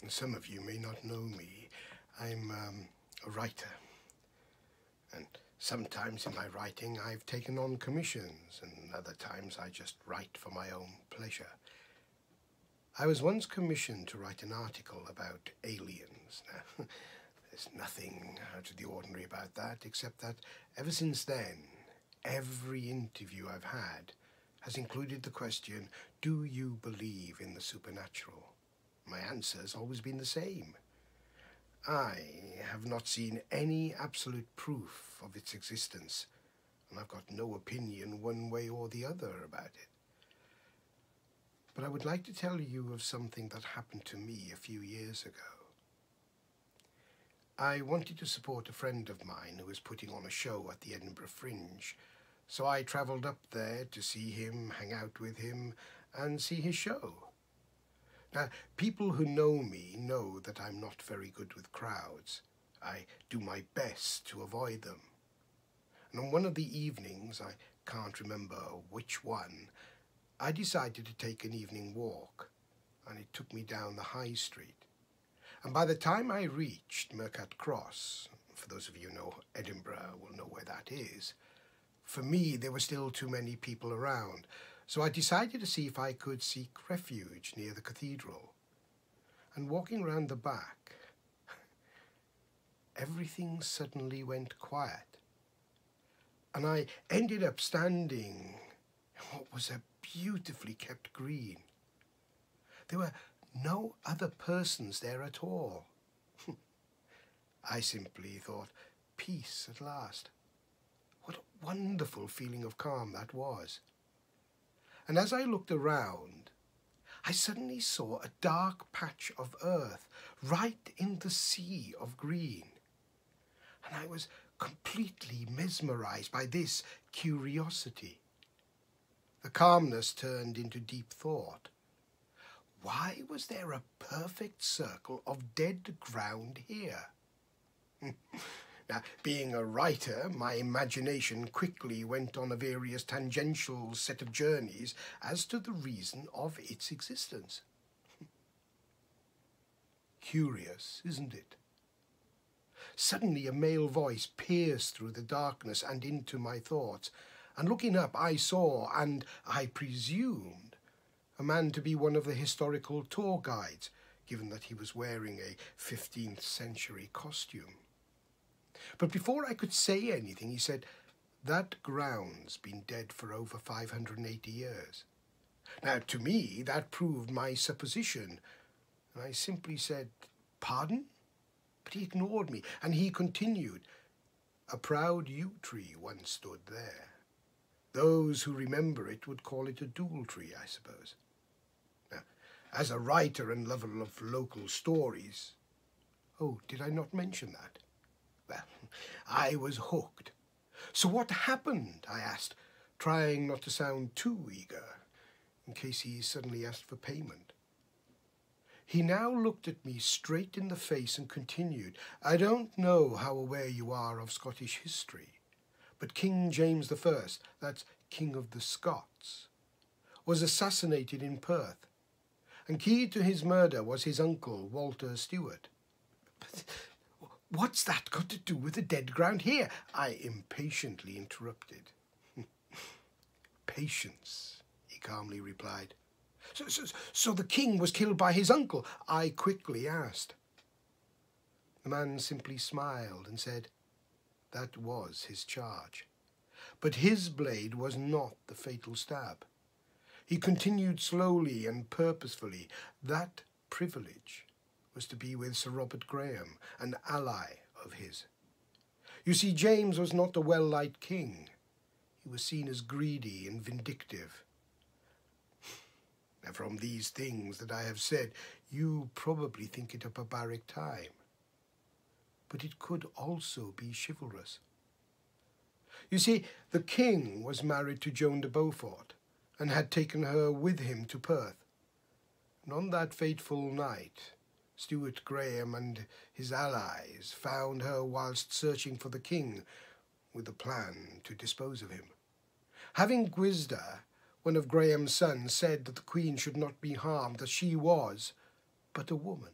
Some of you may not know me. I'm a writer, and sometimes in my writing I've taken on commissions, and other times I just write for my own pleasure. I was once commissioned to write an article about aliens. Now, there's nothing out of the ordinary about that, except that ever since then, every interview I've had has included the question, do you believe in the supernatural? My answer has always been the same. I have not seen any absolute proof of its existence, and I've got no opinion one way or the other about it. But I would like to tell you of something that happened to me a few years ago. I wanted to support a friend of mine who was putting on a show at the Edinburgh Fringe, so I travelled up there to see him, hang out with him, and see his show. Now, people who know me know that I'm not very good with crowds. I do my best to avoid them. And on one of the evenings, I can't remember which one, I decided to take an evening walk, and it took me down the high street. And by the time I reached Mercat Cross, for those of you who know Edinburgh will know where that is, for me there were still too many people around. So I decided to see if I could seek refuge near the cathedral. And walking round the back, everything suddenly went quiet. And I ended up standing in what was a beautifully kept green. There were no other persons there at all. I simply thought, peace at last. What a wonderful feeling of calm that was. And as I looked around, I suddenly saw a dark patch of earth right in the sea of green. And I was completely mesmerized by this curiosity. The calmness turned into deep thought. Why was there a perfect circle of dead ground here? Now, being a writer, my imagination quickly went on a various tangential set of journeys as to the reason of its existence. Curious, isn't it? Suddenly a male voice pierced through the darkness and into my thoughts, and looking up I saw, and I presumed, a man to be one of the historical tour guides, given that he was wearing a 15th century costume. But before I could say anything, he said, that ground's been dead for over 580 years. Now, to me, that proved my supposition, and I simply said, pardon? But he ignored me, and he continued, a proud yew tree once stood there. Those who remember it would call it a dool tree, I suppose. Now, as a writer and lover of local stories, oh, did I not mention that? Well, I was hooked. So what happened? I asked, trying not to sound too eager, in case he suddenly asked for payment. He now looked at me straight in the face and continued, I don't know how aware you are of Scottish history, but King James I, that's King of the Scots, was assassinated in Perth, and key to his murder was his uncle, Walter Stewart. But what's that got to do with the dead ground here? I impatiently interrupted. Patience, he calmly replied. So the king was killed by his uncle? I quickly asked. The man simply smiled and said, that was his charge. But his blade was not the fatal stab. He continued slowly and purposefully. That privilege was to be with Sir Robert Graham, an ally of his. You see, James was not a well-liked king. He was seen as greedy and vindictive. Now, from these things that I have said, you probably think it a barbaric time. But it could also be chivalrous. You see, the king was married to Joan de Beaufort and had taken her with him to Perth. And on that fateful night, Stuart Graham and his allies found her whilst searching for the king, with a plan to dispose of him. Having quizzed her, one of Graham's sons said that the queen should not be harmed, as she was but a woman.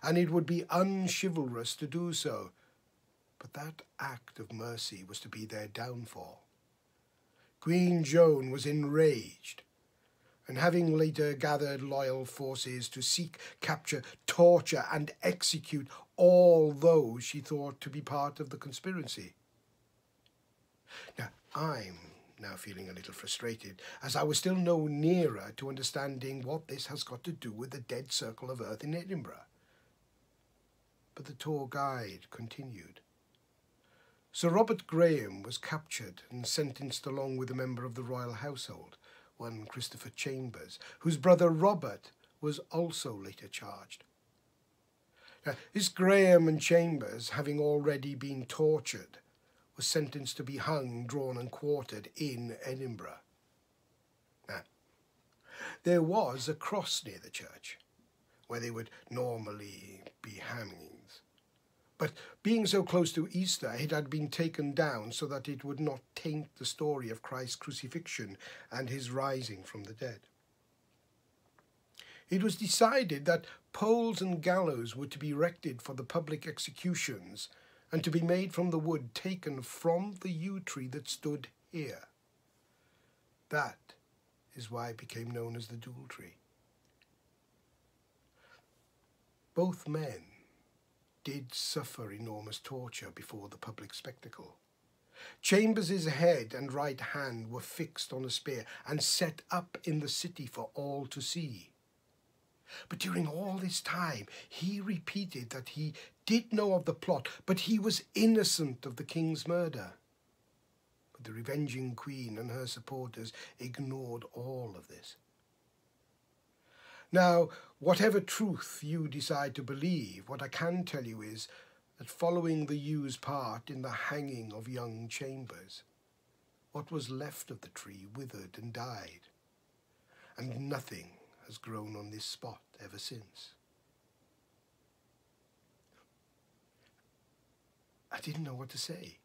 and it would be unchivalrous to do so. But that act of mercy was to be their downfall. Queen Joan was enraged, and having later gathered loyal forces to seek, capture, torture, and execute all those she thought to be part of the conspiracy. Now, I'm now feeling a little frustrated, as I was still no nearer to understanding what this has got to do with the dead circle of earth in Edinburgh. But the tour guide continued. Sir Robert Graham was captured and sentenced along with a member of the royal household, one Christopher Chambers, whose brother Robert was also later charged. Now, this Graham and Chambers, having already been tortured, was sentenced to be hung, drawn and quartered in Edinburgh. Now, there was a cross near the church, where they would normally be hangings. But being so close to Easter, it had been taken down so that it would not taint the story of Christ's crucifixion and his rising from the dead. It was decided that poles and gallows were to be erected for the public executions and to be made from the wood taken from the yew tree that stood here. That is why it became known as the Dual Tree. Both men did suffer enormous torture before the public spectacle. Chambers's head and right hand were fixed on a spear and set up in the city for all to see. But during all this time, he repeated that he did know of the plot, but he was innocent of the king's murder. But the revenging queen and her supporters ignored all of this. Now, whatever truth you decide to believe, what I can tell you is that following the yew's part in the hanging of young Chambers, what was left of the tree withered and died, and nothing has grown on this spot ever since. I didn't know what to say,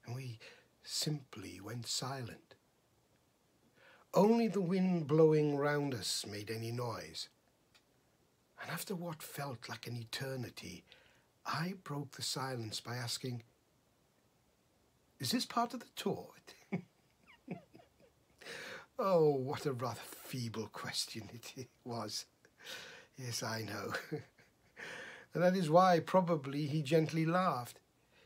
and we simply went silent. Only the wind blowing round us made any noise. And after what felt like an eternity, I broke the silence by asking, "Is this part of the tour?" Oh, what a rather feeble question it was. Yes, I know. And that is why probably he gently laughed.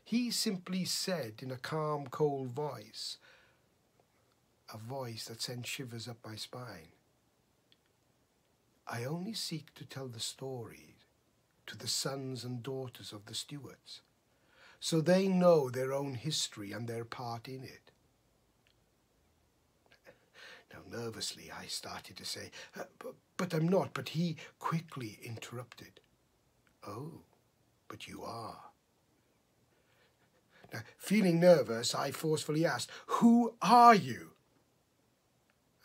He simply said in a calm, cold voice, a voice that sent shivers up my spine, "I only seek to tell the story to the sons and daughters of the Stuarts, so they know their own history and their part in it." Now, nervously, I started to say, but I'm not, but he quickly interrupted. "Oh, but you are." Now, feeling nervous, I forcefully asked, "Who are you?"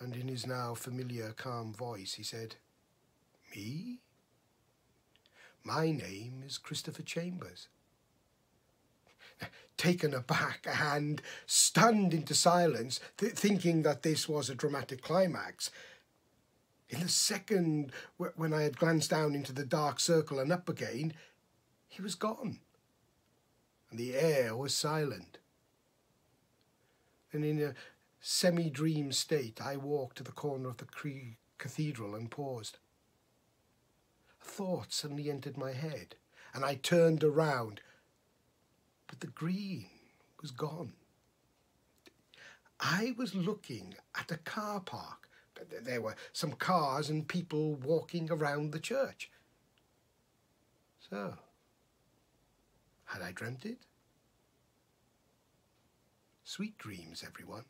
And in his now familiar, calm voice, he said, "Me? My name is Christopher Chambers." Taken aback and stunned into silence, thinking that this was a dramatic climax, in the second when I had glanced down into the dark circle and up again, he was gone, and the air was silent. And in a semi-dream state, I walked to the corner of the cathedral and paused. A thought suddenly entered my head, and I turned around, but the green was gone. I was looking at a car park. There were some cars and people walking around the church. So, had I dreamt it? Sweet dreams, everyone.